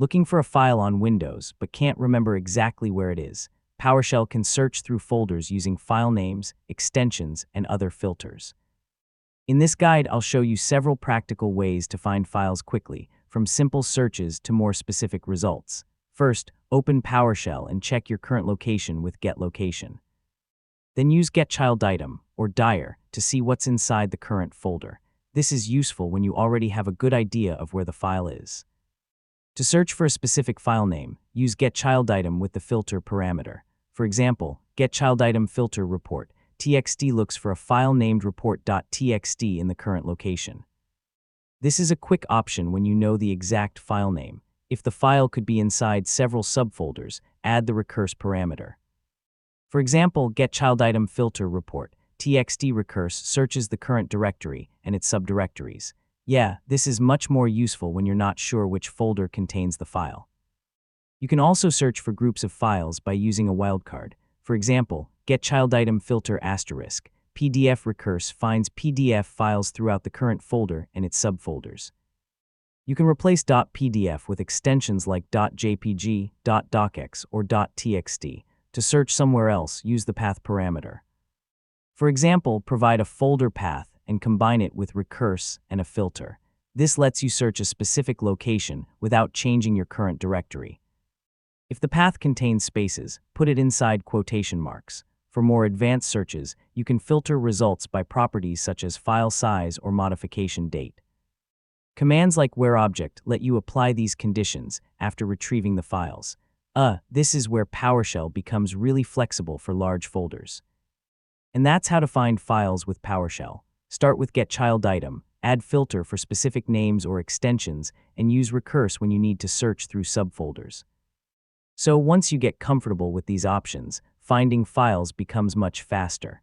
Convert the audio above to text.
Looking for a file on Windows but can't remember exactly where it is, PowerShell can search through folders using file names, extensions, and other filters. In this guide, I'll show you several practical ways to find files quickly, from simple searches to more specific results. First, open PowerShell and check your current location with Get-Location. Then use Get-ChildItem, or dir, to see what's inside the current folder. This is useful when you already have a good idea of where the file is. To search for a specific file name, use Get-ChildItem with the filter parameter. For example, Get-ChildItem filter report txt looks for a file named report.txt in the current location. This is a quick option when you know the exact file name. If the file could be inside several subfolders, add the recurse parameter. For example, Get-ChildItem filter report txt recurse searches the current directory and its subdirectories. Yeah, this is much more useful when you're not sure which folder contains the file. You can also search for groups of files by using a wildcard. For example, Get-ChildItem filter * PDF recurse finds PDF files throughout the current folder and its subfolders. You can replace .pdf with extensions like .jpg, .docx, or .txt. To search somewhere else, use the path parameter. For example, provide a folder path and combine it with recurse and a filter. This lets you search a specific location without changing your current directory. If the path contains spaces, put it inside quotation marks. For more advanced searches, you can filter results by properties such as file size or modification date. Commands like whereObject let you apply these conditions after retrieving the files. This is where PowerShell becomes really flexible for large folders. And that's how to find files with PowerShell. Start with Get-ChildItem, add filter for specific names or extensions, and use recurse when you need to search through subfolders. So once you get comfortable with these options, finding files becomes much faster.